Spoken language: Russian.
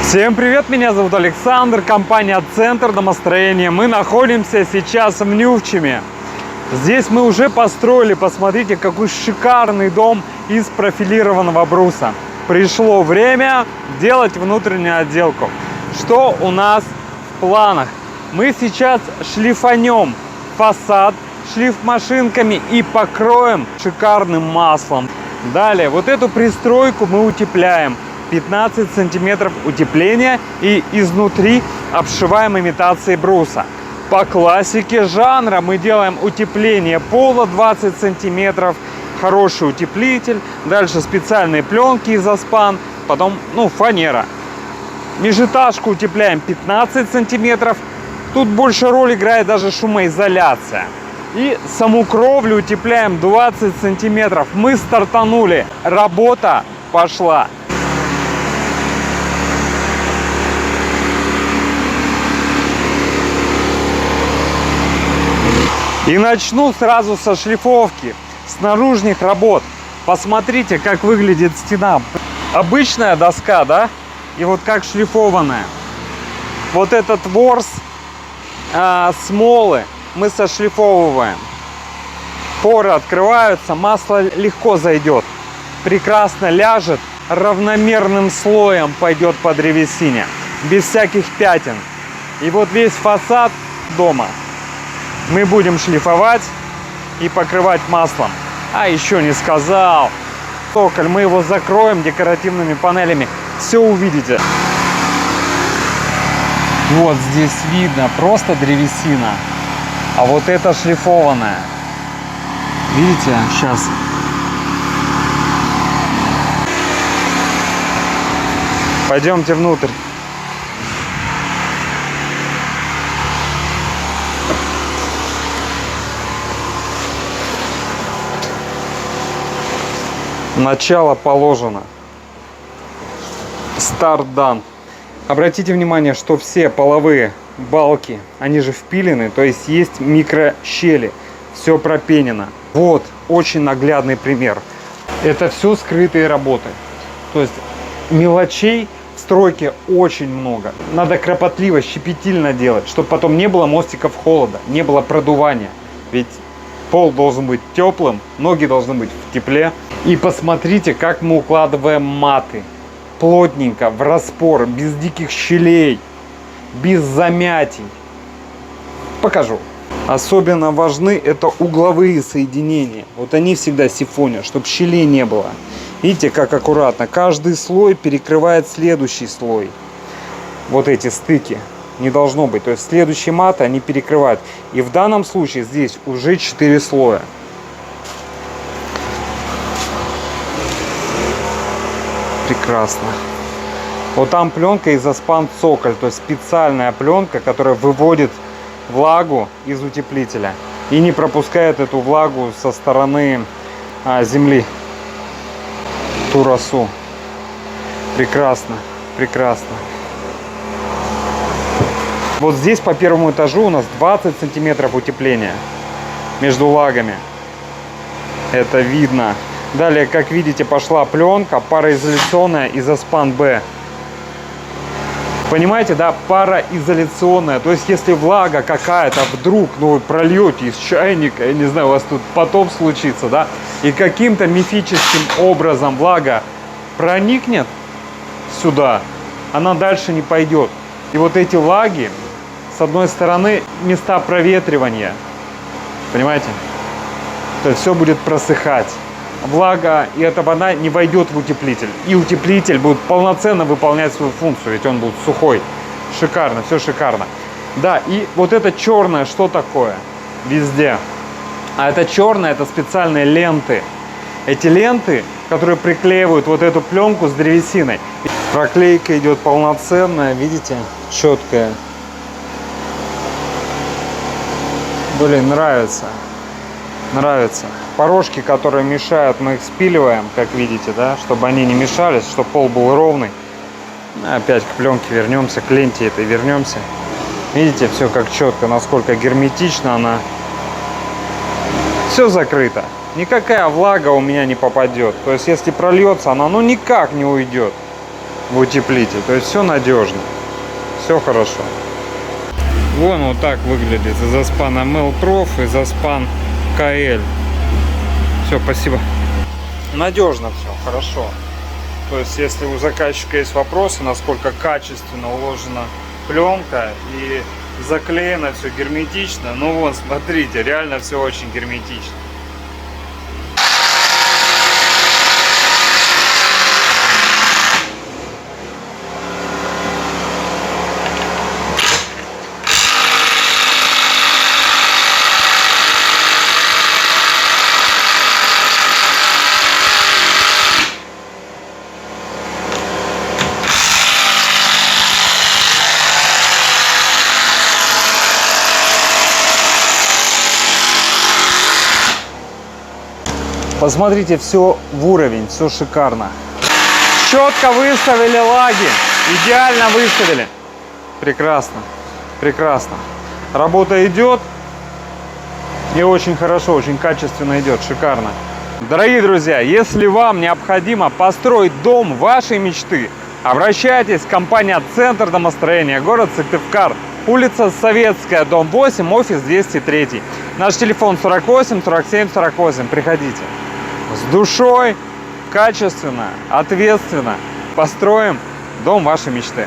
Всем привет, меня зовут Александр, компания Центр домостроения. Мы находимся сейчас в Нювчеме. Здесь мы уже построили, посмотрите, какой шикарный дом из профилированного бруса. Пришло время делать внутреннюю отделку. Что у нас в планах? Мы сейчас шлифанем фасад шлифмашинками и покроем шикарным маслом. Далее вот эту пристройку мы утепляем. 15 сантиметров утепления и изнутри обшиваем имитацией бруса. По классике жанра мы делаем утепление пола 20 сантиметров, хороший утеплитель, дальше специальные пленки изоспан, потом фанера. Межэтажку утепляем 15 сантиметров, тут больше роль играет даже шумоизоляция. И саму кровлю утепляем 20 сантиметров. Мы стартанули, работа пошла. И начну сразу со шлифовки, с наружных работ. Посмотрите, как выглядит стена. Обычная доска, да? И вот как шлифованная. Вот этот ворс смолы мы сошлифовываем. Поры открываются, масло легко зайдет. Прекрасно ляжет, равномерным слоем пойдет по древесине. Без всяких пятен. И вот весь фасад дома мы будем шлифовать и покрывать маслом. А еще не сказал. Цоколь, мы его закроем декоративными панелями. Все увидите. Вот здесь видно просто древесина. А вот это шлифованная. Видите? Сейчас. Пойдемте внутрь. Начало положено. Старт дан. Обратите внимание, что все половые балки, они же впилены, то есть есть микрощели. Все пропенено. Вот очень наглядный пример. Это все скрытые работы. То есть мелочей в стройке очень много. Надо кропотливо, щепетильно делать, чтобы потом не было мостиков холода, не было продувания. Ведь пол должен быть теплым, ноги должны быть в тепле. И посмотрите, как мы укладываем маты. Плотненько, в распор, без диких щелей, без замятий. Покажу. Особенно важны это угловые соединения. Вот они всегда сифонят, чтобы щелей не было. Видите, как аккуратно. Каждый слой перекрывает следующий слой. Вот эти стыки. Не должно быть. То есть следующие маты они перекрывают. И в данном случае здесь уже 4 слоя. Прекрасно. Вот там пленка изоспан цоколь, то есть специальная пленка, которая выводит влагу из утеплителя и не пропускает эту влагу со стороны земли. Ту росу. Прекрасно, прекрасно. Вот здесь по первому этажу у нас 20 сантиметров утепления между лагами. Это видно. Далее, как видите, пошла пленка пароизоляционная изоспан Б. Понимаете, да, пароизоляционная. То есть, если влага какая-то вдруг, вы прольете из чайника, я не знаю, у вас тут потоп случится, да, и каким-то мифическим образом влага проникнет сюда, она дальше не пойдет. И вот эти лаги, с одной стороны, места проветривания, понимаете, то есть все будет просыхать. Влага и эта вода не войдет в утеплитель. И утеплитель будет полноценно выполнять свою функцию, ведь он будет сухой. Шикарно, все шикарно. Да, и вот это черное, что такое? Везде. А это черное, это специальные ленты. Эти ленты, которые приклеивают вот эту пленку с древесиной. Проклейка идет полноценная, видите, четкая. Блин, нравится. Нравится. Порожки, которые мешают, мы их спиливаем, как видите, да, чтобы они не мешались, чтобы пол был ровный. Опять к пленке вернемся, к ленте этой вернемся. Видите, все как четко, насколько герметично она. Все закрыто. Никакая влага у меня не попадет. То есть, если прольется, она никак не уйдет. в утеплитель. То есть все надежно, все хорошо. Вон вот так выглядит Изоспан ML Prof и Изоспан KL. Все, спасибо. Надежно все, хорошо. То есть, если у заказчика есть вопросы, насколько качественно уложена пленка и заклеено все герметично, ну вон, смотрите, реально все очень герметично. Посмотрите, все в уровень, все шикарно. Четко выставили лаги, идеально выставили. Прекрасно, прекрасно. Работа идет и очень хорошо, очень качественно идет, шикарно. Дорогие друзья, если вам необходимо построить дом вашей мечты, обращайтесь в компанию «Центр домостроения», город Сыктывкар, улица Советская, дом 8, офис 203. Наш телефон 48 47 48. Приходите. С душой, качественно, ответственно построим дом вашей мечты.